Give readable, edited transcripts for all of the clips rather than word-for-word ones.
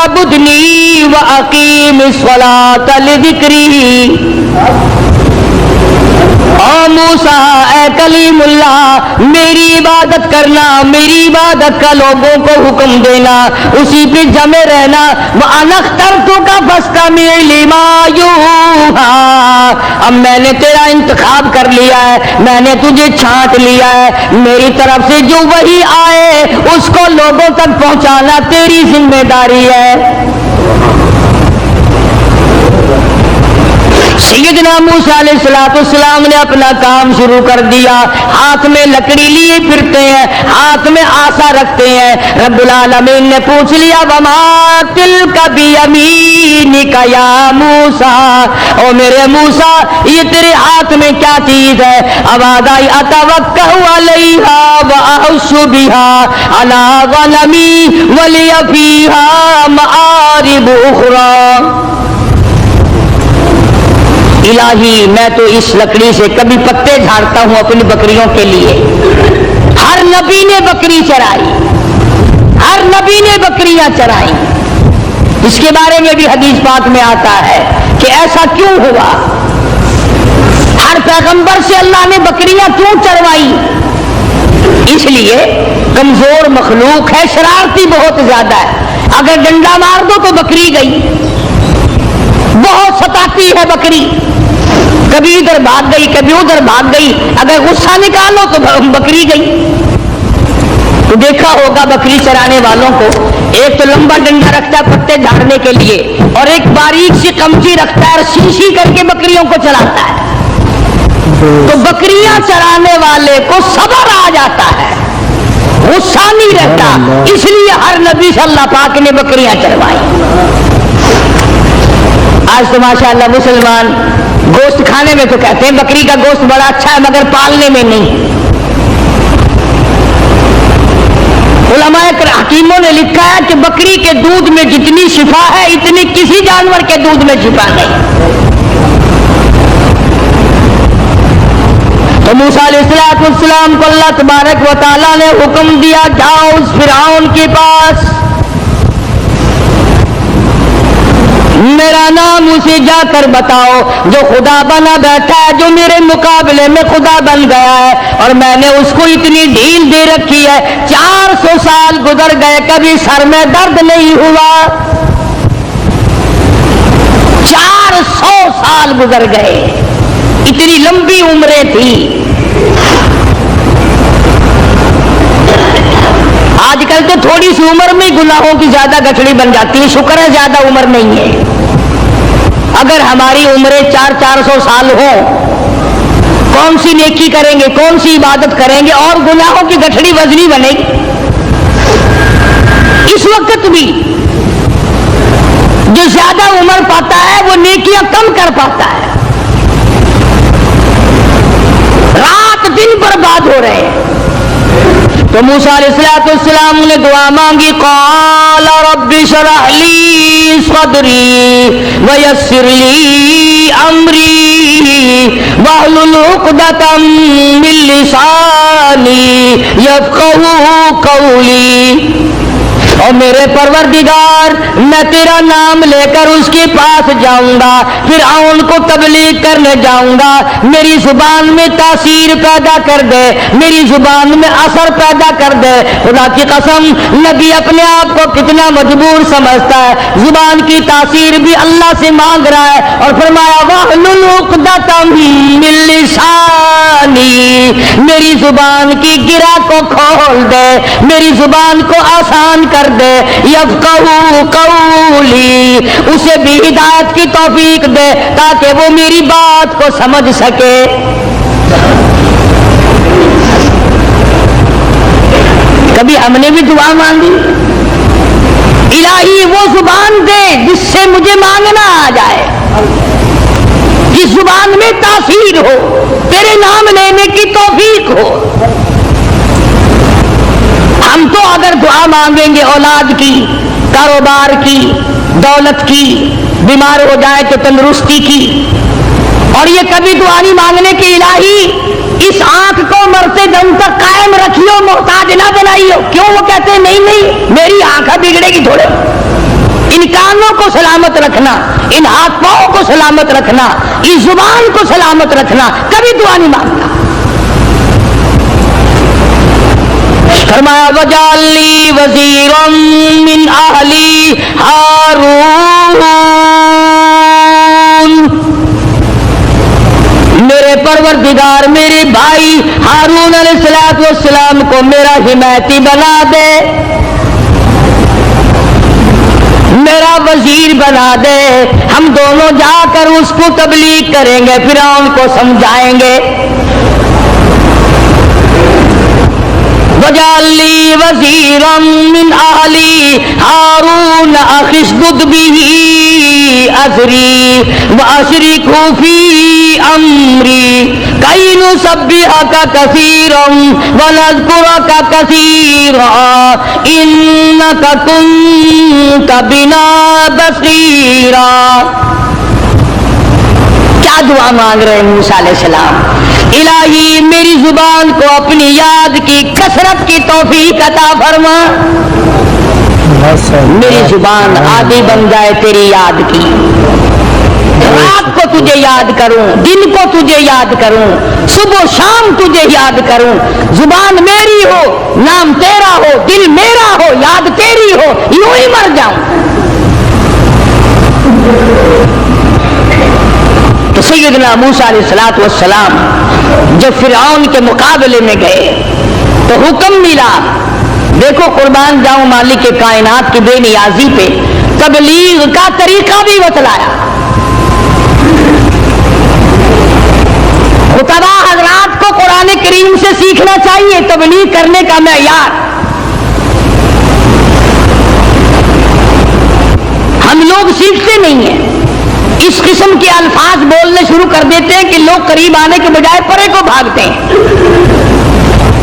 فَاعْبُدْنِي وَأَقِيمِ الصَّلَاةَ لِذِكْرِي۔ او موسیٰ، اے کلیم اللہ، میری عبادت کرنا، میری عبادت کا لوگوں کو حکم دینا، اسی پہ جمے رہنا۔ وَأَنَا اخْتَرْتُكَ فَاسْتَمِعْ لِمَا يُوحَىٰ۔ اب میں نے تیرا انتخاب کر لیا ہے، میں نے تجھے چھانٹ لیا ہے، میری طرف سے جو وحی آئے اس کو لوگوں تک پہنچانا تیری ذمہ داری ہے۔ سیدنا موسیٰ علیہ السلام نے اپنا کام شروع کر دیا۔ ہاتھ میں لکڑی لیے پھرتے ہیں، ہاتھ میں آسا رکھتے ہیں۔ رب العالمین نے پوچھ لیا وما تلک بیمینک یا موسیٰ، او میرے موسیٰ یہ تیرے ہاتھ میں کیا چیز ہے؟ آواز آئی اتوکل علیہا واحش بہا علی غنمی ولی فیہا مآرب اخری۔ الہی میں تو اس لکڑی سے کبھی پتے جھاڑتا ہوں اپنی بکریوں کے لیے۔ ہر نبی نے بکری چرائی، ہر نبی نے بکریاں چرائی۔ اس کے بارے میں بھی حدیث پاک میں آتا ہے کہ ایسا کیوں ہوا، ہر پیغمبر سے اللہ نے بکریاں کیوں چروائی؟ اس لیے کمزور مخلوق ہے، شرارتی بہت زیادہ ہے، اگر ڈنڈا مار دو تو بکری گئی، بہت ستاتی ہے بکری، کبھی ادھر بھاگ گئی کبھی ادھر بھاگ گئی، اگر غصہ نکالو تو بکری گئی۔ تو دیکھا ہوگا بکری چرانے والوں کو، ایک تو لمبا ڈنڈا رکھتا ہے پتے جھاڑنے کے لیے، اور ایک باریک سی قمچی رکھتا ہے اور سی کر کے بکریوں کو چلاتا ہے۔ تو بکریاں چرانے والے کو صبر آ جاتا ہے، غصہ نہیں رہتا، اس لیے ہر نبی سے اللہ پاک نے بکریاں چروائی۔ آج تو ماشاءاللہ مسلمان گوشت کھانے میں تو کہتے ہیں بکری کا گوشت بڑا اچھا ہے، مگر پالنے میں نہیں۔ علماء حکیموں نے لکھا ہے کہ بکری کے دودھ میں جتنی شفا ہے اتنی کسی جانور کے دودھ میں شفا نہیں۔ تو موسیٰ علیہ السلام کو اللہ تبارک و تعالیٰ نے حکم دیا جاؤ اس فرعون کے پاس، میرا نام اسے جا کر بتاؤ جو خدا بنا بیٹھا ہے، جو میرے مقابلے میں خدا بن گیا ہے، اور میں نے اس کو اتنی ڈھیل دے رکھی ہے، 400 سال گزر گئے کبھی سر میں درد نہیں ہوا، 400 سال گزر گئے، اتنی لمبی عمریں تھی۔ آج کل تو تھوڑی سی عمر میں گناہوں کی زیادہ گٹھڑی بن جاتی ہے، شکر ہے زیادہ عمر نہیں ہے۔ اگر ہماری عمریں 400 سال ہو، کون سی نیکی کریں گے، کون سی عبادت کریں گے، اور گناہوں کی گٹھڑی وزنی بنے گی۔ اس وقت بھی جو زیادہ عمر پاتا ہے وہ نیکیاں کم کر پاتا ہے، رات دن برباد ہو رہے ہیں۔ تو موسیٰ علیہ السلام نے دعا مانگی، قال رب اشرح لی صدری ویسر لی امری واحلل عقدۃ من لسانی یفقہوا قولی۔ اور میرے پروردگار میں تیرا نام لے کر اس کے پاس جاؤں گا، فرعون کو تبلیغ کرنے جاؤں گا، میری زبان میں تاثیر پیدا کر دے، میری زبان میں اثر پیدا کر دے۔ خدا کی قسم نبی اپنے آپ کو کتنا مجبور سمجھتا ہے، زبان کی تاثیر بھی اللہ سے مانگ رہا ہے، اور فرمایا واحلل عقدۃ من لسانی، میری زبان کی گرہ کو کھول دے، میری زبان کو آسان کر دے، یفقہوا قولی، اسے بھی ہدایت کی توفیق دے تاکہ وہ میری بات کو سمجھ سکے۔ کبھی ہم نے بھی دعا مانگی، الہی وہ زبان دے جس سے مجھے مانگنا آ جائے، جس زبان میں تاثیر ہو، تیرے نام لینے کی توفیق ہو۔ ہم تو اگر دعا مانگیں گے اولاد کی، کاروبار کی، دولت کی، بیمار ہو جائے تو تندرستی کی، اور یہ کبھی دعا نہیں مانگنے کی الہی اس آنکھ کو مرتے دم تک قائم رکھیو، محتاج نہ بنائیو۔ کیوں؟ وہ کہتے ہیں نہیں نہیں میری آنکھ بگڑے گی تھوڑے، ان کانوں کو سلامت رکھنا، ان ہاتھ پاؤں کو سلامت رکھنا، اس زبان کو سلامت رکھنا، کبھی دعا نہیں مانگتا۔ فرمایا وَجَعَلْ لِي وَزِيرًا مِّنْ أَهْلِي ہارون، میرے پروردگار میرے بھائی ہارون علیہ السلام کو میرا حمایتی بنا دے، میرا وزیر بنا دے، ہم دونوں جا کر اس کو تبلیغ کریں گے، فرعون کو سمجھائیں گے۔ وَجَعَلْ لِي وَزِيرًا مِّنْ أَهْلِي هَارُونَ أَخِشْدُدْ بِهِ أَزْرِي وَأَشْرِكْهُ فِي أَمْرِي كَيْ نُسَبِّحَكَ كَثِيرًا وَنَذْكُرَكَ كَثِيرًا إِنَّكَ كُنتَ بِنَا بَصِيرًا۔ کیا دعا مانگ رہے ہیں موسیٰ علیہ السلام؟ الہی میری زبان کو اپنی یاد کی کثرت کی توفیق عطا فرما، میری زبان عادی بن جائے تیری یاد کی، رات کو تجھے یاد کروں، دن کو تجھے یاد کروں، صبح و شام تجھے یاد کروں، زبان میری ہو، نام تیرا ہو، دل میرا ہو، یاد تیری ہو، یوں ہی مر جاؤں۔ تو سیدنا موسیٰ علیہ السلام جب فرعون کے مقابلے میں گئے تو حکم ملا، دیکھو قربان جاؤں مالک کائنات کی بے نیازی پہ تبلیغ کا طریقہ بھی بتلایا۔ خطبہ حضرات کو قرآن کریم سے سیکھنا چاہیے تبلیغ کرنے کا معیار۔ ہم لوگ سیکھتے نہیں ہیں، اس قسم کے الفاظ بولنے شروع کر دیتے ہیں کہ لوگ قریب آنے کے بجائے پرے کو بھاگتے ہیں۔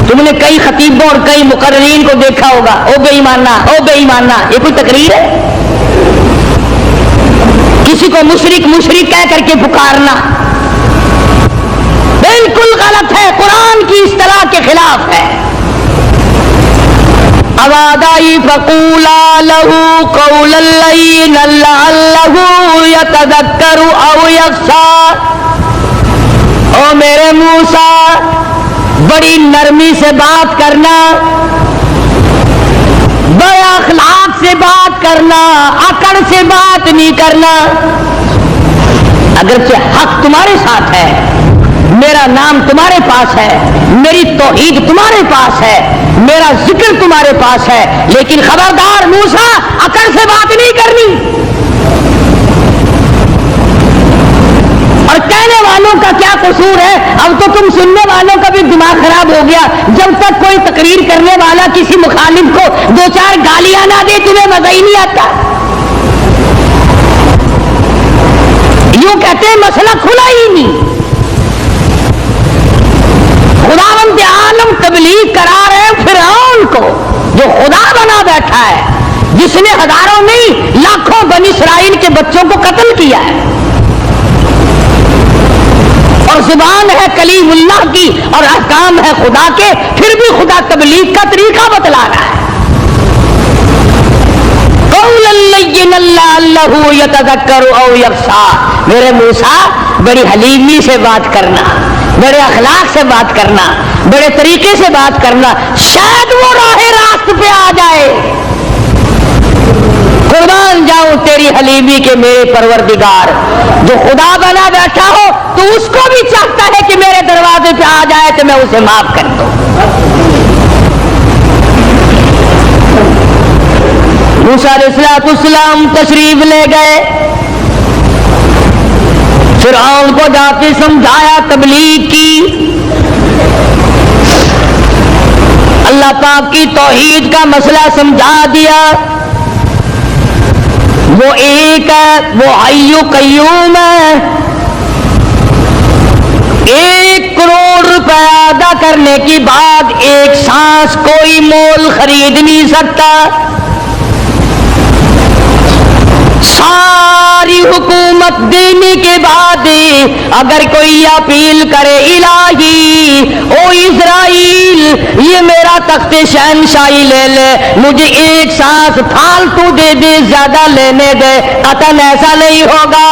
تم نے کئی خطیبوں اور کئی مقررین کو دیکھا ہوگا، او بے ایمانہ، او بے ایمانہ، یہ کوئی تقریر ہے؟ کسی کو مشرک کہہ کر کے پکارنا بالکل غلط ہے، قرآن کی اصطلاح کے خلاف ہے۔ اوادائی فقولا لہو قولا لینا لعلہ یتذکر او یخشی، او میرے موسیٰ بڑی نرمی سے بات کرنا، بڑے اخلاق سے بات کرنا، اکڑ سے بات نہیں کرنا۔ اگرچہ حق تمہارے ساتھ ہے، میرا نام تمہارے پاس ہے، میری توحید تمہارے پاس ہے، میرا ذکر تمہارے پاس ہے، لیکن خبردار موسیٰ اکڑ سے بات نہیں کرنی۔ اور کہنے والوں کا کیا قصور ہے؟ اب تو تم سننے والوں کا بھی دماغ خراب ہو گیا، جب تک کوئی تقریر کرنے والا کسی مخالف کو دو چار گالیاں نہ دے تمہیں مزہ ہی نہیں آتا۔ یوں کہتے ہیں مسئلہ کھلا ہی نہیں۔ خداوند عالم تبلیغ کرا رہے فرعون کو جو خدا بنا بیٹھا ہے، جس نے ہزاروں نہیں لاکھوں بنی اسرائیل کے بچوں کو قتل کیا ہے، اور زبان ہے کلیم اللہ کی اور احکام ہے خدا کے، پھر بھی خدا تبلیغ کا طریقہ بتلا رہا ہے۔ قولا لینا لعلہ یتذکر او یخشی، میرے موسیٰ بڑی حلیمی سے بات کرنا، بڑے اخلاق سے بات کرنا، بڑے طریقے سے بات کرنا، شاید وہ راہ راست پہ آ جائے۔ قربان جاؤں تیری حلیمی کے میرے پروردگار، جو خدا بنا بیٹھا ہو تو اس کو بھی چاہتا ہے کہ میرے دروازے پہ آ جائے تو میں اسے معاف کر دوں۔ موسیٰ علیہ السلام تشریف لے گئے، فرعون کو جا کے سمجھایا، تبلیغ کی، اللہ پاک کی توحید کا مسئلہ سمجھا دیا۔ وہ ایک ہے، وہ حی قیوم ہے، 1 کروڑ روپے ادا کرنے کی بعد ایک سانس کوئی مول خرید نہیں سکتا، ساری حکومت دینے کے بعد اگر کوئی اپیل کرے الہی او اسرائیل یہ میرا تخت شہنشاہی لے لے، مجھے ایک سانس پھالتو دے دے، زیادہ لینے دے، قطعاً ایسا نہیں ہوگا۔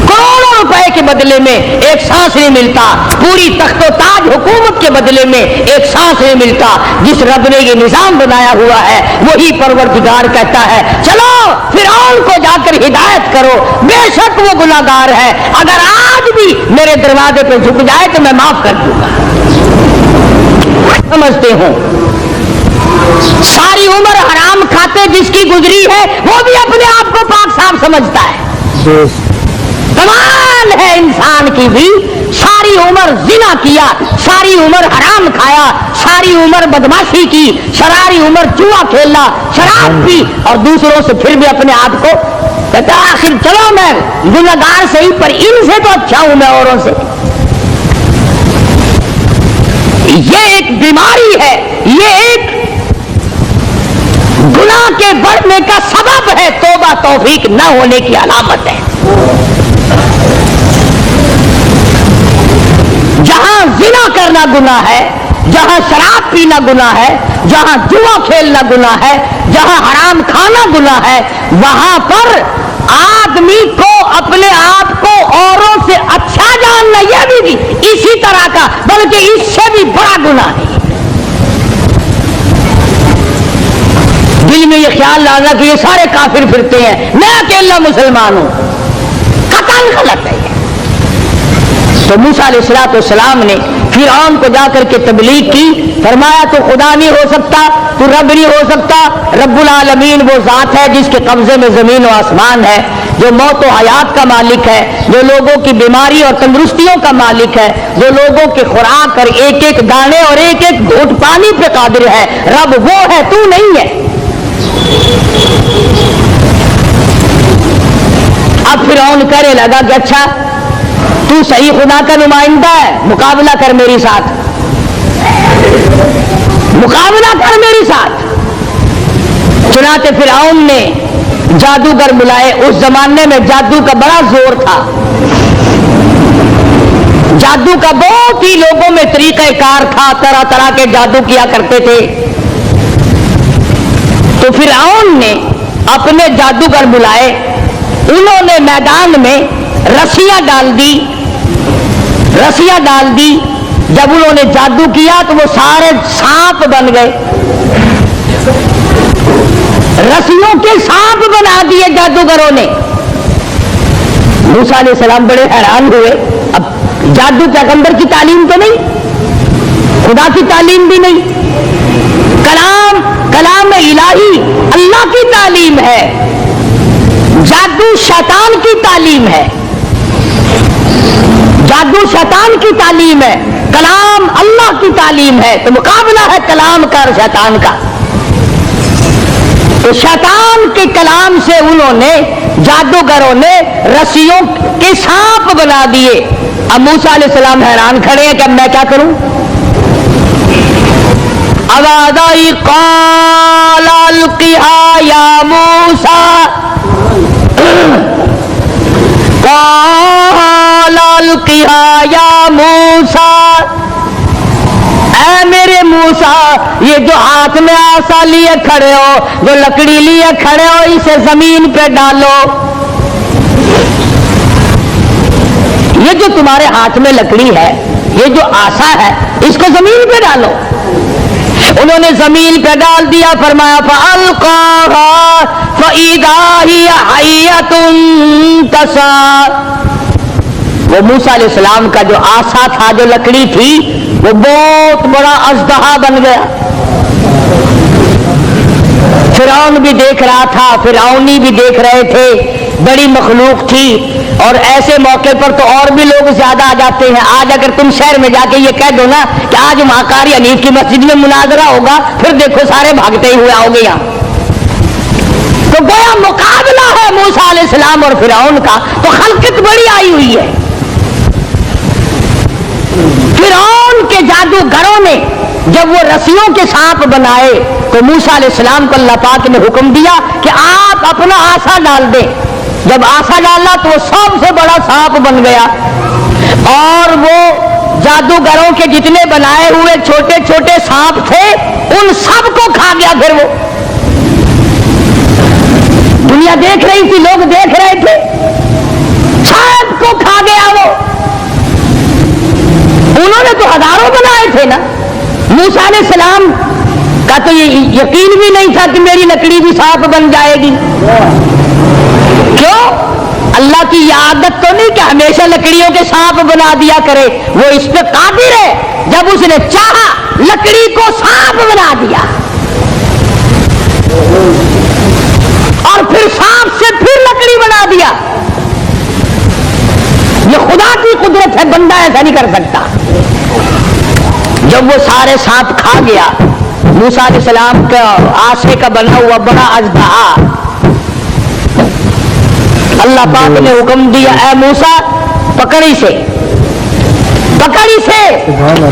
کروڑوں روپے کے بدلے میں ایک سانس نہیں ملتا، پوری تخت و تاج حکومت کے بدلے میں ایک سانس نہیں ملتا۔ جس رب نے یہ نظام بنایا ہوا ہے وہی پروردگار کہتا ہے چلو فرعون کو جا کر ہدایت کرو، بے شک وہ گناہگار ہے، اگر آج بھی میرے دروازے پہ جھک جائے تو میں معاف کر دوں گا۔ سمجھتے ہوں ساری عمر حرام کھاتے جس کی گزری ہے وہ بھی اپنے آپ کو پاک صاف سمجھتا ہے۔ کمال ہے انسان کی بھی، ساری عمر زنا کیا، ساری عمر حرام کھایا، ساری عمر بدماشی کی، ساری عمر جوا کھیلا، شراب پی، اور دوسروں سے پھر بھی اپنے آپ کو کہتا آخر چلو میں گنہگار صحیح پر ان سے تو اچھا ہوں میں اوروں سے۔ یہ ایک بیماری ہے، یہ ایک گناہ کے بڑھنے کا سبب ہے، توبہ توفیق نہ ہونے کی علامت ہے۔ جہاں زنا کرنا گناہ ہے، جہاں شراب پینا گناہ ہے، جہاں جوا کھیلنا گناہ ہے، جہاں حرام کھانا گناہ ہے، وہاں پر آدمی کو اپنے آپ کو اوروں سے اچھا جاننا یہ بھی اسی طرح کا بلکہ اس سے بھی بڑا گناہ ہے۔ دل میں یہ خیال لانا کہ یہ سارے کافر پھرتے ہیں، میں اکیلا مسلمان ہوں، قطعاً غلط ہے۔ تو موسیٰ علیہ السلام نے فرعون کو جا کر کے تبلیغ کی، فرمایا تو خدا نہیں ہو سکتا، تو رب نہیں ہو سکتا، رب العالمین وہ ذات ہے جس کے قبضے میں زمین و آسمان ہے، جو موت و حیات کا مالک ہے، جو لوگوں کی بیماری اور تندرستیوں کا مالک ہے، جو لوگوں کے خوراک اور ایک ایک دانے اور ایک ایک گھونٹ پانی پہ قادر ہے، رب وہ ہے، تو نہیں ہے۔ اب فرعون کہنے لگا کہ اچھا تو صحیح خدا کا نمائندہ ہے، مقابلہ کر میری ساتھ، مقابلہ کر میری ساتھ۔ چنانچہ فرعون نے جادوگر بلائے، اس زمانے میں جادو کا بڑا زور تھا، جادو کا بہت ہی لوگوں میں طریقہ کار تھا، طرح طرح کے جادو کیا کرتے تھے۔ تو فرعون نے اپنے جادوگر بلائے، انہوں نے میدان میں رسیاں ڈال دی، رسیاں ڈال دی، جب انہوں نے جادو کیا تو وہ سارے سانپ بن گئے، رسیوں کے سانپ بنا دیے جادوگروں نے۔ موسیٰ علیہ السلام بڑے حیران ہوئے، اب جادو پیغمبر کی تعلیم تو نہیں، خدا کی تعلیم بھی نہیں، کلام الہی اللہ کی تعلیم ہے، جادو شیطان کی تعلیم ہے، جادو شیطان کی تعلیم ہے، کلام اللہ کی تعلیم ہے، تو مقابلہ ہے کلام کا اور شیطان کا۔ تو شیطان کے کلام سے انہوں نے جادوگروں نے رسیوں کے سانپ بنا دیے۔ اب موسیٰ علیہ السلام حیران کھڑے ہیں کہ اب میں کیا کروں؟ آواز آئی قال القها یا موسیٰ، قال القها یا موسیٰ، اے میرے موسیٰ یہ جو ہاتھ میں آسا لیے کھڑے ہو، جو لکڑی لیے کھڑے ہو، اسے زمین پہ ڈالو۔ یہ جو تمہارے ہاتھ میں لکڑی ہے، یہ جو آسا ہے، اس کو زمین پہ ڈالو۔ انہوں نے زمین پہ ڈال دیا، فرمایا فَأَلْقَاهَا فَإِذَا هِيَ حَيَّةٌ تَسْعَىٰ۔ وہ موسیٰ علیہ السلام کا جو آسا تھا، جو لکڑی تھی، وہ بہت بڑا اژدہا بن گیا۔ فرعون بھی دیکھ رہا تھا، فرعونی بھی دیکھ رہے تھے، بڑی مخلوق تھی، اور ایسے موقع پر تو اور بھی لوگ زیادہ آ جاتے ہیں۔ آج اگر تم شہر میں جا کے یہ کہہ دو نا کہ آج مہاکاری حنیف کی مسجد میں مناظرہ ہوگا، پھر دیکھو سارے بھاگتے ہی ہوئے آؤ گے یہاں۔ تو گویا مقابلہ ہے موسیٰ علیہ السلام اور فرعون کا، تو خلقت بڑی آئی ہوئی ہے۔ فرعون کے جادوگروں نے جب وہ رسیوں کے سانپ بنائے تو موسیٰ علیہ السلام کو اللہ پاک نے حکم دیا کہ آپ اپنا آسا ڈال دیں. جب آسا ڈالا تو وہ سب سے بڑا سانپ بن گیا اور وہ جادوگروں کے جتنے بنائے ہوئے چھوٹے چھوٹے سانپ تھے ان سب کو کھا گیا. پھر وہ دنیا دیکھ رہی تھی, لوگ دیکھ رہے تھے, سب کو کھا گیا وہ. انہوں نے تو ہزاروں بنائے تھے نا. موسیٰ علیہ السلام کا تو یہ یقین بھی نہیں تھا کہ میری لکڑی بھی سانپ بن جائے گی. کیوں؟ اللہ کی یہ عادت تو نہیں کہ ہمیشہ لکڑیوں کے سانپ بنا دیا کرے. وہ اس پہ قادر ہے. جب اس نے چاہا لکڑی کو سانپ بنا دیا اور پھر سانپ سے پھر لکڑی بنا دیا. یہ خدا کی قدرت ہے, بندہ ایسا نہیں کر سکتا. جب وہ سارے سانپ کھا گیا, موسیٰ علیہ السلام کا آسے کا بنا ہوا بڑا اژدہا, اللہ پاک نے حکم دیا اے موسیٰ پکڑی سے,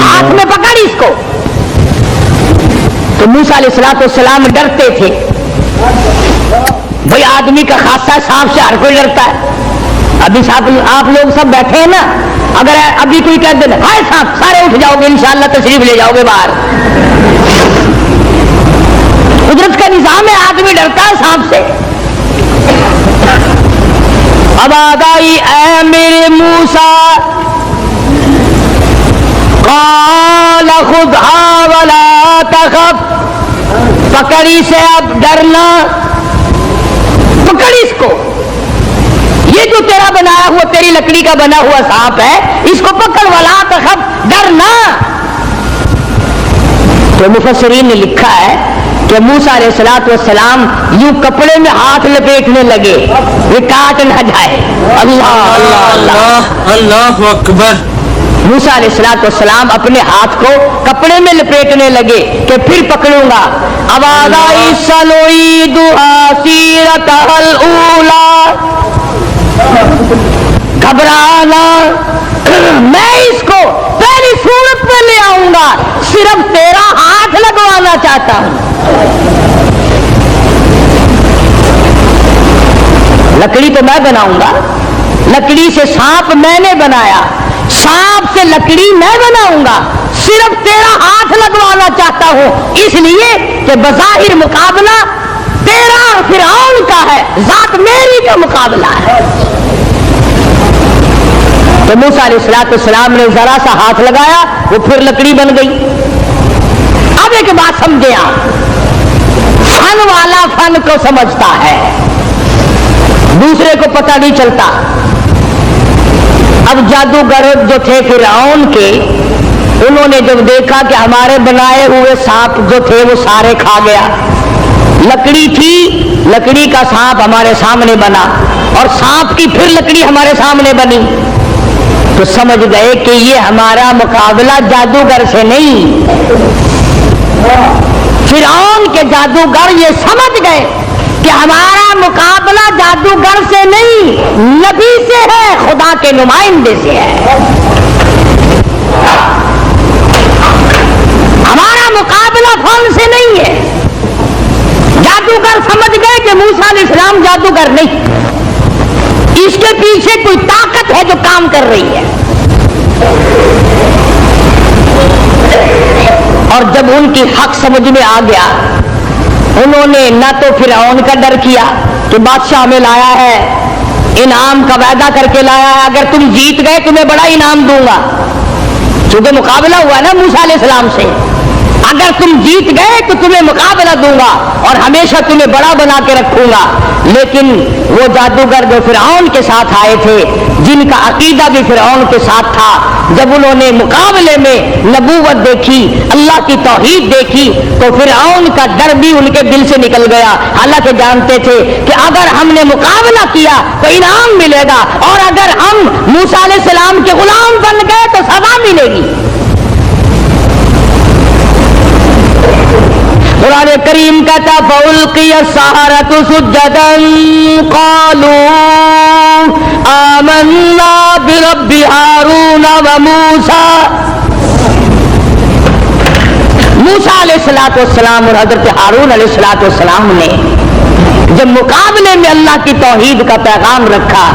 ہاتھ میں پکڑ اس کو. تو موسیٰ علیہ السلام ڈرتے تھے. بھئی آدمی کا خاصہ سانپ سے ہر کوئی ڈرتا ہے. ابھی آپ لوگ سب بیٹھے ہیں نا, اگر ابھی کوئی کہہ دے ہائے سانپ, سارے اٹھ جاؤ گے, انشاءاللہ تشریف لے جاؤ گے باہر. قدرت کا نظام ہے, آدمی ڈرتا ہے سانپ سے. اب آگائی اے میرے موسیٰ قال خذها ولا تخف, پکڑی سے اب ڈرنا, پکڑ اس کو. یہ جو تیرا بنایا ہوا, تیری لکڑی کا بنا ہوا سانپ ہے, اس کو پکڑ, ولا تخف, ڈرنا. تو مفسرین نے لکھا ہے کہ موسیٰ علیہ السلام یوں کپڑے میں ہاتھ لپیٹنے لگے, یہ کاٹ نہ جائے. اللہ اللہ اللہ اللہ اکبر. موسیٰ علیہ السلام اپنے ہاتھ کو کپڑے میں لپیٹنے لگے کہ پھر پکڑوں گا. اب آگائی سنعیدها سیرتها الاولی, گھبرانا, میں اس کو پہلی صورت میں لے آؤں گا, صرف تیرا ہاتھ لگوانا چاہتا ہوں. لکڑی تو میں بناؤں گا, لکڑی سے سانپ میں نے بنایا, سانپ سے لکڑی میں بناؤں گا, صرف تیرا ہاتھ لگوانا چاہتا ہوں, اس لیے کہ بظاہر مقابلہ تیرا فرعون کا ہے, ذات میری کا مقابلہ ہے. تو موسیٰ علیہ السلام نے ذرا سا ہاتھ لگایا, وہ پھر لکڑی بن گئی. اب ایک بات سمجھے آپ, فن والا فن کو سمجھتا ہے, دوسرے کو پتہ نہیں چلتا. اب جادوگر جو تھے فرعون کے, انہوں نے جب دیکھا کہ ہمارے بنائے ہوئے سانپ جو تھے وہ سارے کھا گیا, لکڑی تھی, لکڑی کا سانپ ہمارے سامنے بنا اور سانپ کی پھر لکڑی ہمارے سامنے بنی, تو سمجھ گئے کہ یہ ہمارا مقابلہ جادوگر سے نہیں. فرعون کے جادوگر یہ سمجھ گئے کہ ہمارا مقابلہ جادوگر سے نہیں, نبی سے ہے, خدا کے نمائندے سے ہے. ہمارا مقابلہ فن سے نہیں ہے. جادوگر سمجھ گئے کہ موسیٰ علیہ السلام جادوگر نہیں, اس کے پیچھے کوئی طاقت ہے جو کام کر رہی ہے. اور جب ان کی حق سمجھ میں آ گیا, انہوں نے نہ تو فرعون کا ڈر کیا کہ بادشاہ ہمیں لایا ہے, انعام کا وعدہ کر کے لایا ہے, اگر تم جیت گئے تمہیں بڑا انعام دوں گا, چونکہ مقابلہ ہوا نا موسیٰ علیہ السلام سے, اگر تم جیت گئے تو تمہیں مقابلہ دوں گا اور ہمیشہ تمہیں بڑا بنا کے رکھوں گا. لیکن وہ جادوگر جو فرعون کے ساتھ آئے تھے, جن کا عقیدہ بھی فرعون کے ساتھ تھا, جب انہوں نے مقابلے میں نبوت دیکھی, اللہ کی توحید دیکھی, تو فرعون کا ڈر بھی ان کے دل سے نکل گیا. حالانکہ جانتے تھے کہ اگر ہم نے مقابلہ کیا تو انعام ملے گا, اور اگر ہم موسیٰ علیہ السلام کے غلام بن گئے تو سزا ملے گی. قرآن کریم کہتا فَأُلْقِيَ السَّحَرَةُ سُجَّدًا قَالُوا آمَنَّا بِرَبِّ هَارُونَ وَمُوسَىٰ. موسیٰ علیہ السلام اور حضرت ہارون علیہ السلام نے جب مقابلے میں اللہ کی توحید کا پیغام رکھا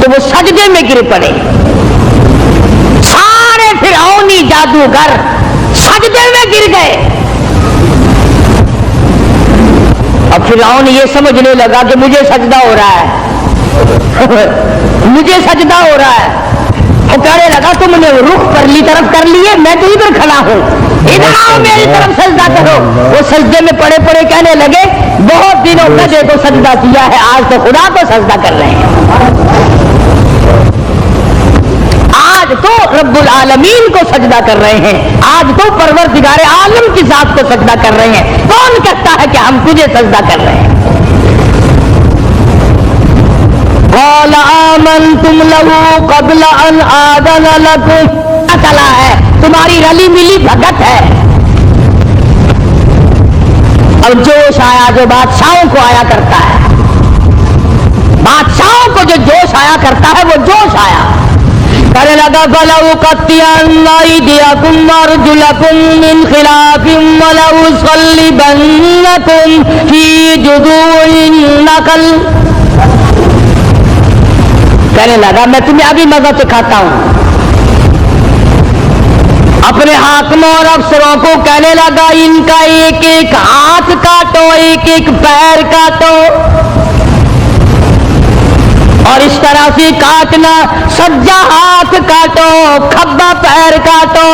تو وہ سجدے میں گر پڑے. سارے فرعونی جادوگر سجدے میں گر گئے. اب فرعون یہ سمجھنے لگا کہ مجھے سجدہ ہو رہا ہے مجھے سجدہ ہو رہا ہے. وہ کہنے لگا تم نے رخ پرلی طرف کر لیے, میں تو ادھر کھڑا ہوں, ادھر آؤ میری طرف سجدہ کرو. وہ سجدے میں پڑے پڑے کہنے لگے بہت دنوں کا دیکھو سجدہ کیا ہے, آج تو خدا کو سجدہ کر رہے ہیں, آج تو رب العالمین کو سجدہ کر رہے ہیں, آج تو پروردگار عالم کی ذات کو سجدہ کر رہے ہیں. کون کہتا ہے کہ ہم تجھے سجدہ کر رہے ہیں؟ قال آمنتم له قبل ان آذن لكم, چلا ہے تمہاری رلی ملی بھگت ہے. اور جوش آیا جو بادشاہوں کو آیا کرتا ہے, بادشاہوں کو جو جوش آیا کرتا ہے وہ جوش آیا. کہنے لگا فَلَأُقَطِّعَنَّ أَيْدِيَكُمْ وَأَرْجُلَكُم مِّنْ خِلَافٍ وَلَأُصَلِّبَنَّكُمْ فِي جُذُوعِ النَّخْلِ. کہنے لگا میں تمہیں ابھی مزہ چکھاتا ہوں. اپنے حاکموں اور افسروں کو کہنے لگا ان کا ایک ایک ہاتھ کاٹو, ایک ایک پیر کاٹو, اور اس طرح سے کاٹنا, سجا ہاتھ کاٹو, کھبا پیر کاٹو.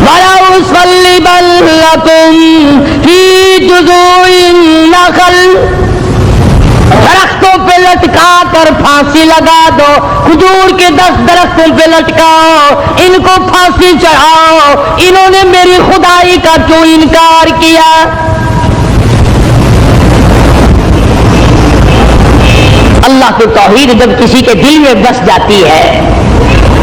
وَلَأُصَلِّبَنَّكُمْ فِي جُذُوعِ النَّخْلِ, درختوں پہ لٹکا کر پھانسی لگا دو, کھجور کے 10 درختوں پہ لٹکاؤ, ان کو پھانسی چڑھاؤ. انہوں نے میری خدائی کا کیوں انکار کیا؟ اللہ کی توحید جب کسی کے دل میں بس جاتی ہے,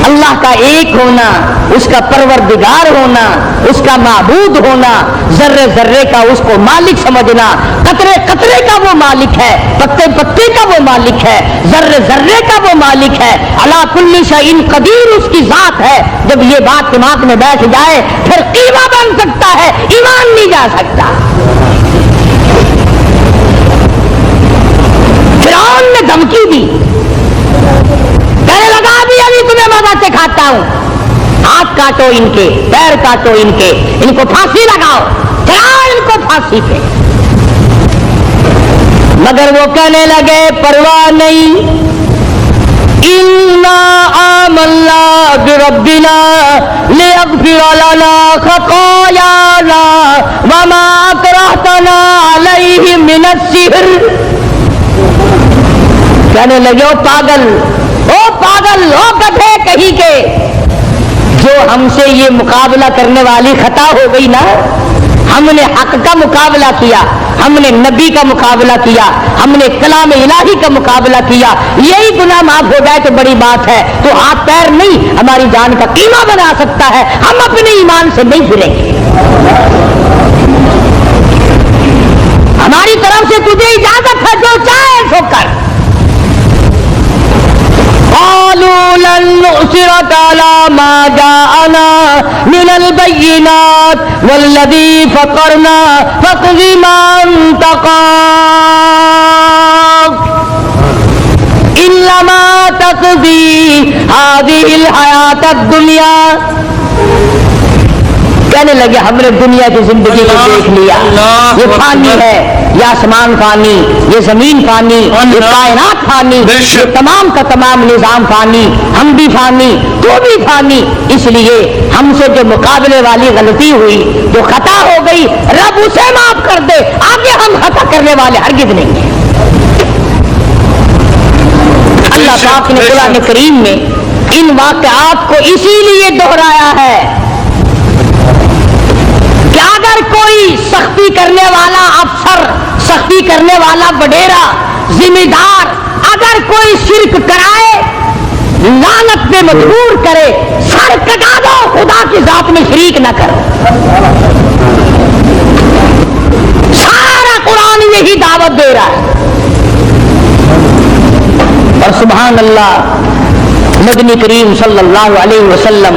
اللہ کا ایک ہونا, اس کا پروردگار ہونا, اس کا معبود ہونا, ذرے ذرے کا اس کو مالک سمجھنا, قطرے قطرے کا وہ مالک ہے, پتے پتے کا وہ مالک ہے, ذرے ذرے کا وہ مالک ہے, علی کل شیء قدیر اس کی ذات ہے. جب یہ بات دماغ میں بیٹھ جائے پھر قیمہ بن سکتا ہے, ایمان نہیں جا سکتا. فرعون نے دھمکی دی, کہنے لگا ابھی تمہیں مزہ چکھاتا ہوں, ہاتھ کاٹو ان کے, پیر کاٹو ان کے, ان کو پھانسی لگاؤ, چڑھاؤ ان کو پھانسی پہ. مگر وہ کہنے لگے پرواہ نہیں, اِنَّا آمَنَّا بِرَبِّنَا لِيَغْفِرَ لَنَا خَطَايَانَا وَمَا أَكْرَهْتَنَا عَلَيْهِ مِنَ السِّحْرِ. کہنے لگے او پاگل, او گدھے کہیں کے, جو ہم سے یہ مقابلہ کرنے والی خطا ہو گئی نا, ہم نے حق کا مقابلہ کیا, ہم نے نبی کا مقابلہ کیا, ہم نے کلام الہی کا مقابلہ کیا, یہی گناہ معاف ہو جائے تو بڑی بات ہے. تو ہاتھ پیر نہیں ہماری جان کا قیمہ بنا سکتا ہے, ہم اپنے ایمان سے نہیں پھریں گے. ہماری طرف سے تجھے اجازت ہے, جو چاہے سو کر. قالوا لن نؤثرك على ما جاءنا من البينات والذي فطرنا فاقض ما انت قاض انما تقضي هذه الحياة الدنيا. کہنے لگے ہم نے دنیا کی زندگی کو دیکھ لیا, یہ فانی ہے, یہ آسمان فانی, یہ زمین فانی, یہ کائنات فانی, یہ تمام کا تمام نظام فانی, ہم بھی فانی, تو بھی فانی. اس لیے ہم سے جو مقابلے والی غلطی ہوئی, جو خطا ہو گئی, رب اسے معاف کر دے, آگے ہم خطا کرنے والے ہرگز نہیں ہیں. اللہ پاک نے قرآن کریم میں ان واقعات کو اسی لیے دہرایا ہے کہ اگر کوئی سختی کرنے والا افسر, سختی کرنے والا وڈیرا, ذمہ دار اگر کوئی شرک کرائے, لعنت میں مجبور کرے, سر کٹا دو, خدا کی ذات میں شریک نہ کرو. سارا قرآن یہی دعوت دے رہا ہے. اور سبحان اللہ, نبی کریم صلی اللہ علیہ وسلم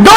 2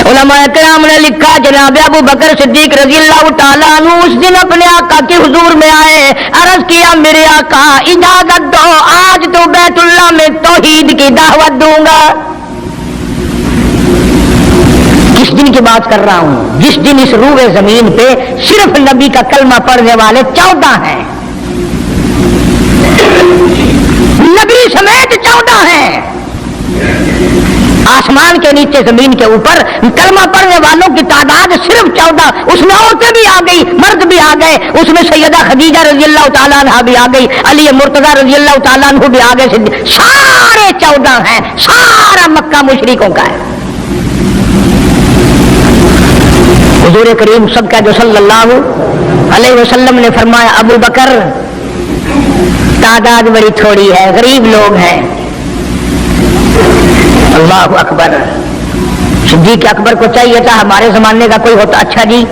علماء کرام نے لکھا جناب ابو بکر صدیق رضی اللہ تعالیٰ عنہ اس دن اپنے آقا کے حضور میں آئے، عرض کیا میرے آقا اجازت دو آج تو بیت اللہ میں توحید کی دعوت دوں گا۔ کس دن کی بات کر رہا ہوں؟ جس دن اس روئے زمین پہ صرف نبی کا کلمہ پڑھنے والے 14 ہیں، نبی سمیت 14 ہیں۔ آسمان کے نیچے زمین کے اوپر کلمہ پڑھنے والوں کی تعداد صرف 14، اس میں عورتیں بھی آ گئی، مرد بھی آ گئے، اس میں سیدہ خدیجہ رضی اللہ تعالیٰ عنہ بھی آ گئی، علی مرتضیٰ رضی اللہ تعالیٰ عنہ بھی آ گئے، سارے 14 ہیں، سارا مکہ مشرکوں کا ہے۔ حضور کریم سب کا جو صلی اللہ علیہ وسلم نے فرمایا ابو بکر تعداد بڑی تھوڑی ہے، غریب لوگ ہیں۔ اللہ اکبر۔ صدیق اکبر کو چاہیے تھا ہمارے زمانے کا کوئی ہوتا اچھا جی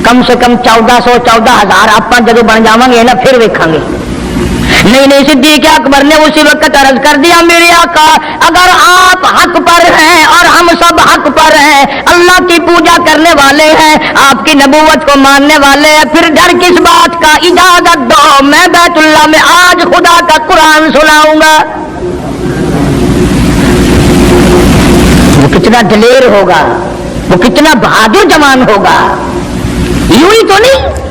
کم سے کم 1400-14,000 آپ جب بن جاؤں گے نا پھر دیکھیں گے۔ نہیں، صدیق اکبر نے اسی وقت عرض کر دیا میرے آقا اگر آپ حق پر ہیں اور ہم سب حق پر ہیں، اللہ کی پوجا کرنے والے ہیں، آپ کی نبوت کو ماننے والے ہیں، پھر ڈر کس بات کا؟ اجازت دو میں بیت اللہ میں آج خدا کا قرآن سناؤں گا۔ وہ کتنا دلیر ہوگا، وہ کتنا بہادر جوان ہوگا، یوں ہی تو نہیں۔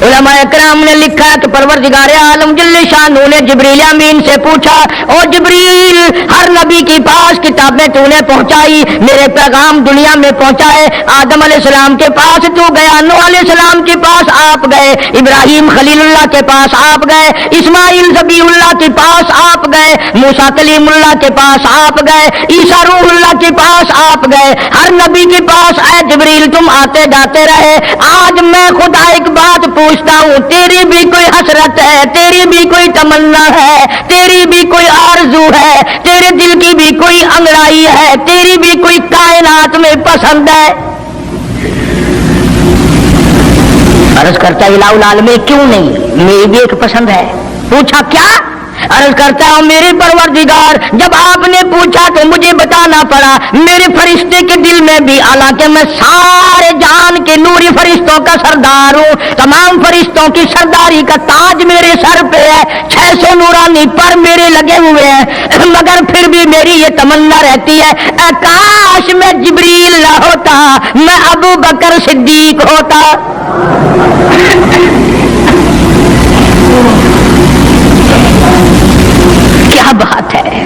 علماء اکرام نے لکھا کہ پروردگار عالم جل شانہ نے جبریل امین سے پوچھا او جبریل ہر نبی کے پاس کتابیں تو نے پہنچائی، میرے پیغام دنیا میں پہنچائے، آدم علیہ السلام کے پاس تو گیا، نوح علیہ السلام کے پاس آپ گئے، ابراہیم خلیل اللہ کے پاس آپ گئے، اسماعیل ذبیح اللہ کے پاس آپ گئے، موسیٰ کلیم اللہ کے پاس آپ گئے، عیسیٰ روح اللہ کے پاس آپ گئے، ہر نبی کے پاس اے جبریل تم آتے جاتے رہے۔ آج میں خدا ایک بات پوچھتا ہوں، تیری بھی کوئی حسرت ہے، تیری بھی کوئی تمنا ہے، تیری بھی کوئی آرزو ہے، تیرے دل کی بھی کوئی انگڑائی ہے، تیری بھی کوئی کائنات میں پسند ہے؟ عرض کرتا ہے الہ العالمین کیوں نہیں، میری بھی ایک پسند ہے۔ پوچھا کیا؟ عرض کرتا ہوں میرے پروردگار جب آپ نے پوچھا تو مجھے بتانا پڑا، میرے فرشتے کے دل میں بھی، حالانکہ میں سارے جہان کے نوری فرشتوں کا سردار ہوں، تمام فرشتوں کی سرداری کا تاج میرے سر پہ ہے، 600 نورانی پر میرے لگے ہوئے ہیں، مگر پھر بھی میری یہ تمنا رہتی ہے اے کاش میں جبریل نہ ہوتا، میں ابو بکر صدیق ہوتا۔ کیا بات ہے!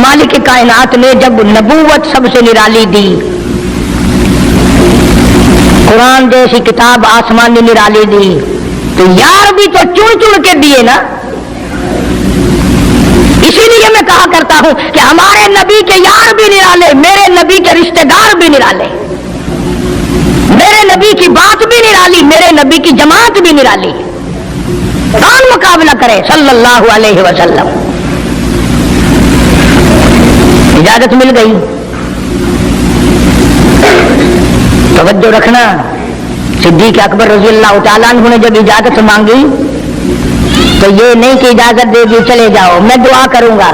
مالک کائنات نے جب نبوت سب سے نرالی دی، قرآن جیسی کتاب آسمان نے نرالی دی، تو یار بھی تو چن چن کے دیے نا۔ اسی لیے میں کہا کرتا ہوں کہ ہمارے نبی کے یار بھی نرالے، میرے نبی کے رشتہ دار بھی نرالے، میرے نبی کی بات بھی نرالی، میرے نبی کی جماعت بھی نرالی۔ کون مقابلہ کرے صلی اللہ علیہ وسلم؟ اجازت مل گئی، توجہ رکھنا۔ صدیق اکبر رضی اللہ تعالیٰ عنہ نے جب اجازت مانگی تو یہ نہیں کہ اجازت دے دی چلے جاؤ میں دعا کروں گا،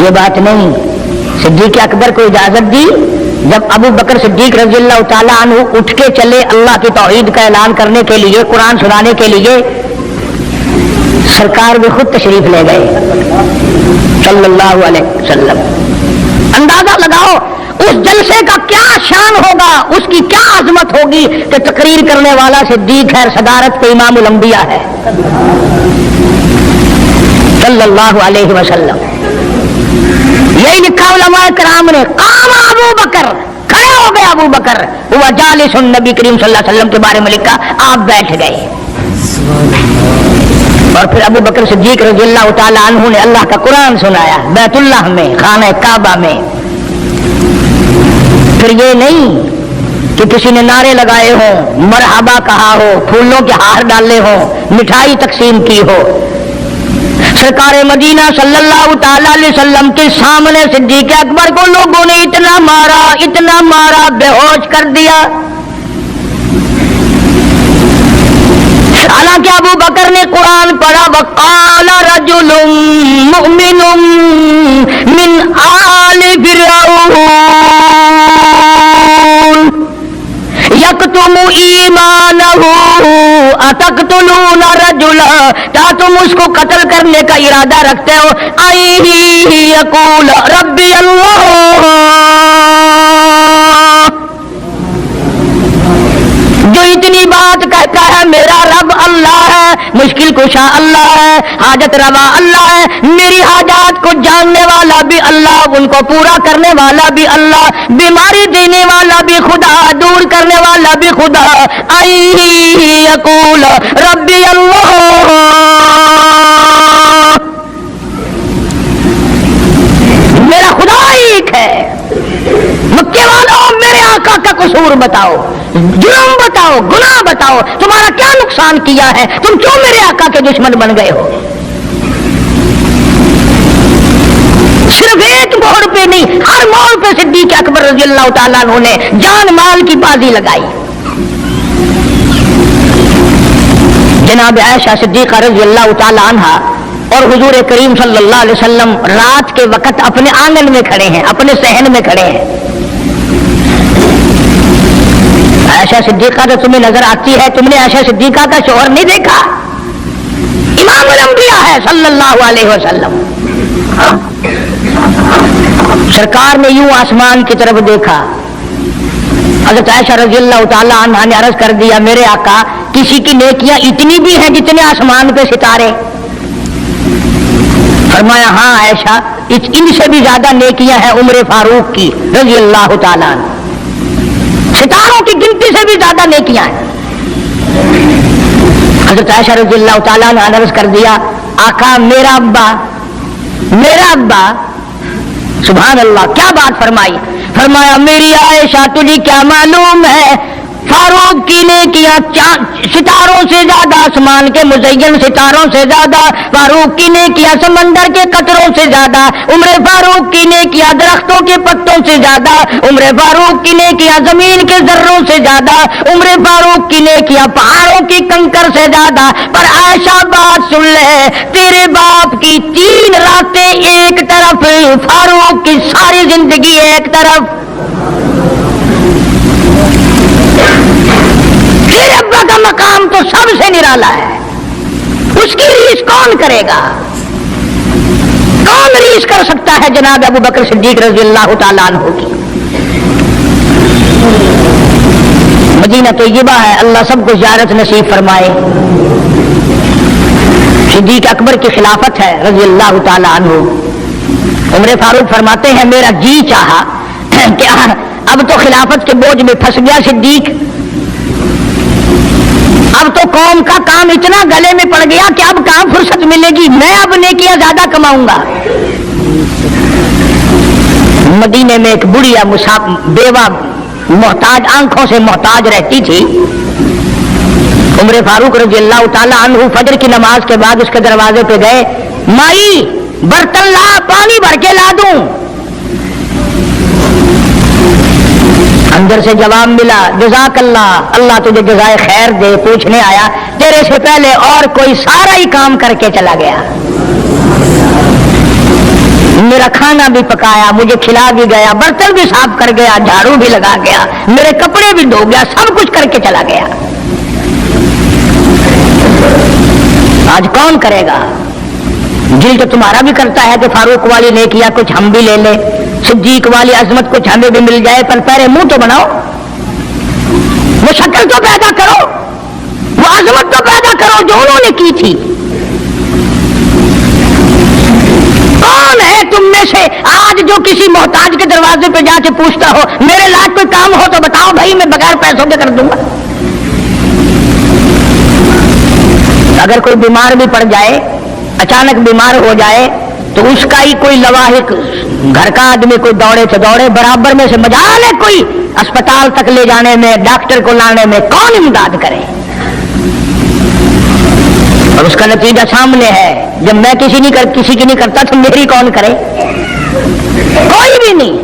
یہ بات نہیں۔ صدیق اکبر کو اجازت دی، جب ابو بکر صدیق رضی اللہ تعالیٰ عنہ اٹھ کے چلے اللہ کی توحید کا اعلان کرنے کے لیے، قرآن سنانے کے لیے، سرکار بھی خود تشریف لے گئے صلی اللہ علیہ وسلم۔ اندازہ لگاؤ اس جلسے کا کیا شان ہوگا، اس کی کیا عظمت ہوگی کہ تقریر کرنے والا صدیق ہے، صدارت پہ امام الانبیاء ہے صلی اللہ علیہ وسلم۔ یہی لکھا علماء کرام نے، قام ابو بکر، کھڑے ہو گئے ابو بکر، ہوا جالس النبی کریم صلی اللہ علیہ وسلم کے بارے میں لکھا آپ بیٹھ گئے۔ اور پھر ابو بکر صدیق رضی اللہ تعالیٰ عنہ نے اللہ کا قرآن سنایا بیت اللہ میں، خانہ کعبہ میں۔ پھر یہ نہیں کہ کسی نے نعرے لگائے ہوں، مرحبا کہا ہو، پھولوں کے ہار ڈالے ہوں، مٹھائی تقسیم کی ہو۔ سرکار مدینہ صلی اللہ تعالی علیہ وسلم کے سامنے صدیق اکبر کو لوگوں نے اتنا مارا بے ہوش کر دیا، کہ ابو بکر نے قرآن پڑھا وقال رجل مؤمن من آل فرعون یکتم ایمانہ اتقتلون رجلا، کیا تم اس کو قتل کرنے کا ارادہ رکھتے ہو ایہ یقول ربی اللہ، جو اتنی بات کہتا ہے میرا رب اللہ ہے، مشکل کشا اللہ ہے، حاجت روا اللہ ہے، میری حاجات کو جاننے والا بھی اللہ، ان کو پورا کرنے والا بھی اللہ، بیماری دینے والا بھی خدا، دور کرنے والا بھی خدا، ایہ یقول ربی اللہ، میرا خدا ایک ہے۔ مکے والوں میرے آقا کا قصور بتاؤ، جرم بتاؤ، گناہ بتاؤ، تمہارا کیا نقصان کیا ہے، تم کیوں میرے آقا کے دشمن بن گئے ہو؟ صرف ایک موڑ پہ نہیں، ہر موڑ پہ صدیق اکبر رضی اللہ تعالیٰ عنہ نے جان مال کی بازی لگائی۔ جناب عائشہ صدیقہ رضی اللہ تعالیٰ عنہا اور حضور کریم صلی اللہ علیہ وسلم رات کے وقت اپنے آنگن میں کھڑے ہیں، اپنے صحن میں کھڑے ہیں۔ عائشہ صدیقہ تو تمہیں نظر آتی ہے، تم نے عائشہ صدیقہ کا شوہر نہیں دیکھا؟ امام الانبیاء ہے صلی اللہ علیہ وسلم۔ سرکار نے یوں آسمان کی طرف دیکھا، حضرت عائشہ رضی اللہ تعالی عنہا نے عرض کر دیا میرے آقا کسی کی نیکیاں اتنی بھی ہیں جتنے آسمان پہ ستارے؟ فرمایا ہاں عائشہ، ان سے بھی زیادہ نیکیاں ہیں عمر فاروق کی رضی اللہ تعالیٰ عنہ، ستاروں کی گنتی سے بھی زیادہ نیکیاں ہیں۔ حضرت عائشہ رضی اللہ تعالیٰ عنہ نے عرض کر دیا آقا میرا ابا، سبحان اللہ، کیا بات فرمائی؟ فرمایا میری عائشہ تجھے کیا معلوم ہے فاروق کی نیکیاں ستاروں سے زیادہ، آسمان کے مزین ستاروں سے زیادہ، فاروق کی نیکیاں سمندر کے قطروں سے زیادہ، عمر فاروق کی نیکیاں درختوں کے پتوں سے زیادہ، عمر فاروق کی نیکیاں زمین کے ذروں سے زیادہ، عمر فاروق کی نیکیاں پہاڑوں کی کنکر سے زیادہ۔ پر عائشہ بات سن لے، تیرے باپ کی 3 راتیں ایک طرف، فاروق کی ساری زندگی ایک طرف۔ تیرے ابا کا مقام تو سب سے نرالا ہے، اس کی ریس کون کرے گا؟ کون ریس کر سکتا ہے جناب ابو بکر صدیق رضی اللہ تعالیٰ عنہ کی؟ مدینہ طیبہ ہے، اللہ سب کو زیارت نصیب فرمائے۔ صدیق اکبر کی خلافت ہے رضی اللہ تعالیٰ عنہ۔ عمر فاروق فرماتے ہیں میرا جی چاہا کہ اب تو خلافت کے بوجھ میں پھنس گیا صدیق، اب تو قوم کا کام اتنا گلے میں پڑ گیا کہ اب کہاں فرصت ملے گی، میں اب نیکیاں زیادہ کماؤں گا۔ مدینے میں ایک بڑھیا بیوہ محتاج، آنکھوں سے محتاج رہتی تھی۔ عمر فاروق رضی اللہ تعالیٰ عنہ فجر کی نماز کے بعد اس کے دروازے پہ گئے، مائی برتن لا، پانی بھر کے لا دوں؟ اندر سے جواب ملا جزاک اللہ، اللہ تجھے جزائے خیر دے، پوچھنے آیا تیرے سے پہلے اور کوئی سارا ہی کام کر کے چلا گیا، میرا کھانا بھی پکایا، مجھے کھلا بھی گیا، برتن بھی صاف کر گیا، جھاڑو بھی لگا گیا، میرے کپڑے بھی دھو گیا، سب کچھ کر کے چلا گیا۔ آج کون کرے گا؟ دل تو تمہارا بھی کرتا ہے کہ فاروق والی نیکیاں کچھ ہم بھی لے لیں، صدیق والی عظمت کچھ ہمیں بھی مل جائے، پر پہلے منہ تو بناؤ، وہ شکل تو پیدا کرو، وہ عظمت تو پیدا کرو جو انہوں نے کی تھی۔ کون ہے تم میں سے آج جو کسی محتاج کے دروازے پہ جا کے پوچھتا ہو میرے لائق کوئی کام ہو تو بتاؤ بھائی میں بغیر پیسوں کے کر دوں گا؟ اگر کوئی بیمار بھی پڑ جائے، اچانک بیمار ہو جائے، تو اس کا ہی کوئی لواحق، گھر کا آدمی کوئی دوڑے تو دوڑے، برابر میں سے مجال ہے کوئی اسپتال تک لے جانے میں، ڈاکٹر کو لانے میں، کون امداد کرے؟ اور اس کا نتیجہ سامنے ہے، جب میں کسی کی نہیں کرتا تو میری کون کرے؟ کوئی بھی نہیں۔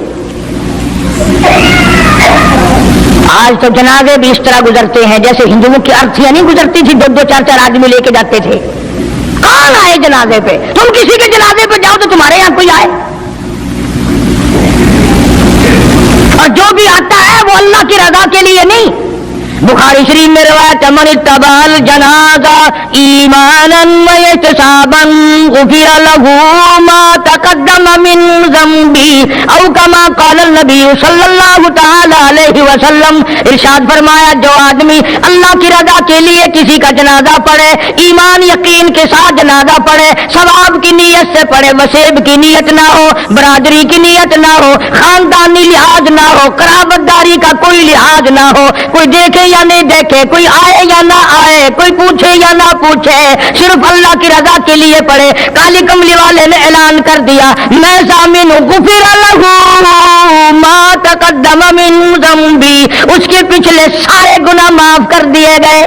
آج تو جنازے بھی اس طرح گزرتے ہیں جیسے ہندوؤں کی ارتھیاں نہیں گزرتی تھی، 2-2 4-4 آدمی لے کے جاتے تھے. کون آئے جنازے پہ؟ تم کسی کے جنازے پہ جاؤ تو تمہارے یہاں کوئی آئے، اور جو بھی آتا ہے وہ اللہ کی رضا کے لیے نہیں. بخاری شریف میں روایت ہے من اتبع الجنازہ ایمانا واحتسابا غفر له ما تقدم من ذنبه او كما قال النبی صلی اللہ تعالی علیہ وسلم. ارشاد فرمایا جو آدمی اللہ کی رضا کے لیے کسی کا جنازہ پڑھے، ایمان یقین کے ساتھ جنازہ پڑھے، ثواب کی نیت سے پڑھے، وسیب کی نیت نہ ہو، برادری کی نیت نہ ہو، خاندانی لحاظ نہ ہو، قرابت داری کا کوئی لحاظ نہ ہو، کوئی دیکھے یا نہیں دیکھے، کوئی آئے یا نہ آئے، کوئی پوچھے یا نہ پوچھے، صرف اللہ کی رضا کے لیے پڑھے. کالی کملی والے نے اعلان کر دیا میں ضامن ہوں، غفر له ما تقدم من ذنبی، اس کے پچھلے سارے گناہ معاف کر دیے گئے.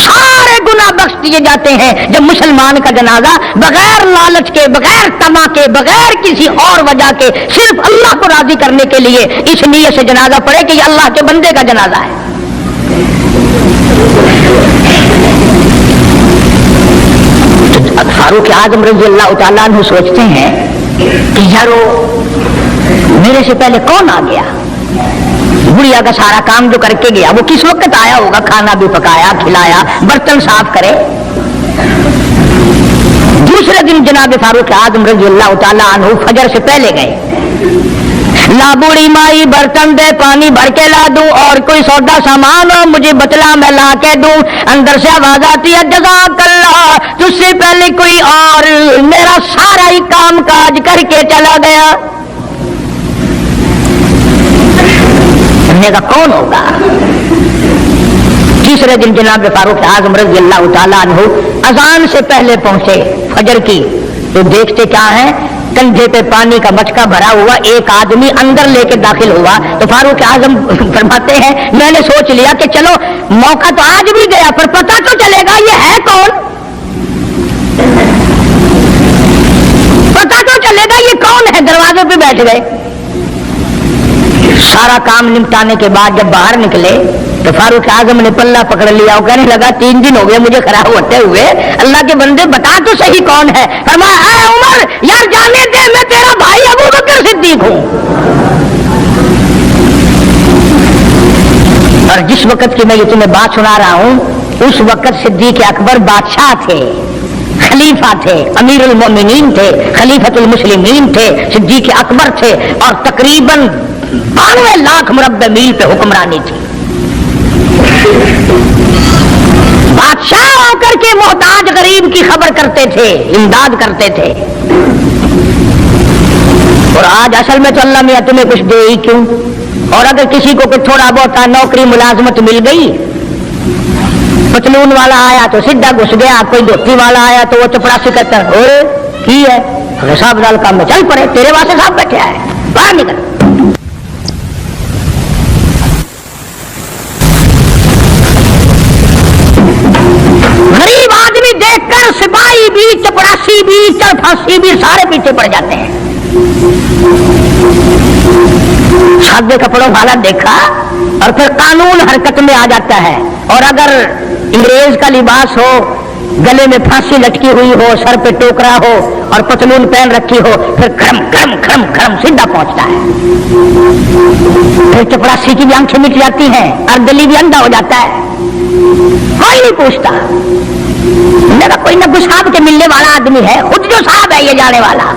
سارے گناہ بخش دیے جاتے ہیں جب مسلمان کا جنازہ بغیر لالچ کے، بغیر طمع کے، بغیر کسی اور وجہ کے، صرف اللہ کو راضی کرنے کے لیے اس نیت سے جنازہ پڑھے کہ یہ اللہ کے بندے کا جنازہ ہے. فاروق اعظم رضی اللہ تعالیٰ عنہ سوچتے ہیں کہ یارو میرے سے پہلے کون آ گیا، گڑیا کا سارا کام جو کر کے گیا وہ کس وقت آیا ہوگا، کھانا بھی پکایا کھلایا، برتن صاف کرے. دوسرے دن جناب فاروق اعظم رضی اللہ تعالیٰ عنہ فجر سے پہلے گئے. لا بوڑھی مائی برتن دے پانی بھر کے لا دوں، اور کوئی سودا سامان ہو مجھے بتلا میں لا کے دوں. اندر سے آواز آتی ہے جزاک اللہ، تجھ سے پہلے کوئی اور میرا سارا ہی کام کاج کر کے چلا گیا. کا کون ہوگا؟ تیسرے دن جناب فاروق اعظم رضی اللہ تعالیٰ عنہ اذان سے پہلے پہنچے فجر کی، تو دیکھتے کیا ہے، کندھے پہ پانی کا مٹکا بھرا ہوا ایک آدمی اندر لے کے داخل ہوا. تو فاروق اعظم فرماتے ہیں میں نے سوچ لیا کہ چلو موقع تو آج بھی گیا پر پتہ تو چلے گا یہ ہے کون، پتہ تو چلے گا یہ کون ہے. دروازے پہ بیٹھ گئے. سارا کام نمٹانے کے بعد جب باہر نکلے تو فاروق اعظم نے پلہ پکڑ لیا اور کہنے لگا 3 دن ہو گئے مجھے کھڑا ہوتے ہوئے، اللہ کے بندے بتا تو صحیح کون ہے. فرمایا اے عمر یار جانے دے، میں تیرا بھائی ابو بکر صدیق ہوں. اور جس وقت کی میں یہ تمہیں بات سنا رہا ہوں اس وقت صدیق اکبر بادشاہ تھے، خلیفہ تھے، امیر المومنین تھے، خلیفۃ المسلمین تھے، صدیق اکبر تھے، اور تقریباً 92 لاکھ مربع میل پہ حکمرانی تھی. بادشاہ ہو کر کے محتاج غریب کی خبر کرتے تھے، امداد کرتے تھے. اور آج اصل میں تو اللہ میاں تمہیں کچھ دے ہی کیوں، اور اگر کسی کو کوئی تھوڑا بہت نوکری ملازمت مل گئی، پتلون والا آیا تو سیدھا گھس گیا، کوئی دھوتی والا آیا تو وہ چپڑاسی کہتا ہے اور کی ہے صاحب دال کام میں چل پڑے، تیرے واسطے صاحب بیٹھے آئے باہر نکل. غریب آدمی دیکھ کر سپاہی بھی، چپڑاسی بھی، چرپھاسی بھی سارے پیچھے پڑ جاتے ہیں. سادے کپڑوں والا دیکھا اور پھر قانون حرکت میں آ جاتا ہے. اور اگر انگریز کا لباس ہو، گلے میں پھانسی لٹکی ہوئی ہو، سر پہ ٹوکرا ہو اور پتلون پہن رکھی ہو، پھر کھڑم کھڑم کھڑم کھڑم سیدھا پہنچتا ہے. پھر چپڑاسی کی بھی آنکھیں مٹ جاتی ہیں اور گلی بھی اندھا ہو جاتا ہے، کوئی نہیں پوچھتا. میرا کوئی نہ کوئی صاحب کے ملنے والا آدمی ہے، خود جو صاحب ہے یہ جانے والا.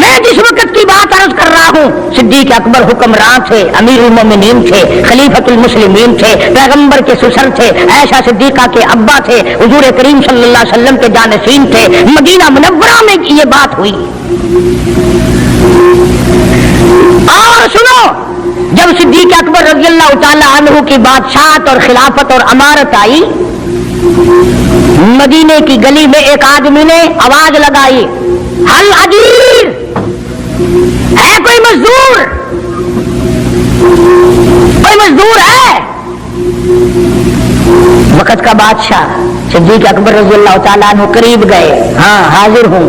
میں جس وقت کی بات عرض کر رہا ہوں صدیق اکبر حکمران تھے، امیر المومنین تھے، خلیفۃ المسلمین تھے، پیغمبر کے سسر تھے، عائشہ صدیقہ کے ابا تھے، حضور کریم صلی اللہ علیہ وسلم کے جانشین تھے. مدینہ منورہ میں یہ بات ہوئی. اور سنو، جب صدیق اکبر رضی اللہ تعالی عنہ کی بادشاہت اور خلافت اور امارت آئی، مدینے کی گلی میں ایک آدمی نے آواز لگائی حل اجیر، ہے کوئی مزدور، کوئی مزدور ہے؟ وقت کا بادشاہ صدیق اکبر رضی اللہ تعالیٰ عنہ قریب گئے، ہاں حاضر ہوں.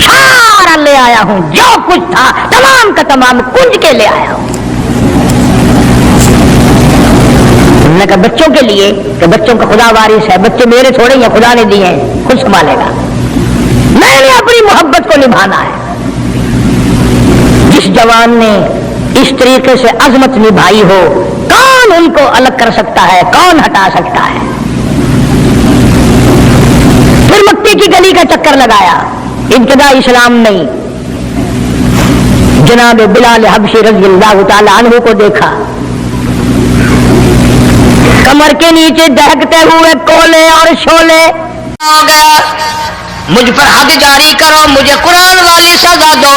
سارا لے آیا ہوں، جو کچھ تھا تمام کا تمام کنج کے لے آیا ہوں۔ انہوں نے کہا بچوں کے لیے کہ بچوں کا خدا وارث ہے، بچے میرے تھوڑے ہیں، خدا نے دیے ہیں، خود سنبھالے گا، میں نے اپنی محبت کو نبھانا ہے۔ جس جوان نے اس طریقے سے عظمت نبھائی ہو، کون ان کو الگ کر سکتا ہے، کون ہٹا سکتا ہے؟ پھر مکے کی گلی کا چکر لگایا، ابتدا اسلام نہیں، جناب بلال حبشی رضی اللہ تعالی عنہ کو دیکھا، کمر کے نیچے دہکتے ہوئے کولے اور شولے آ گیا، مجھ پر حد جاری کرو، مجھے قرآن والی سزا دو،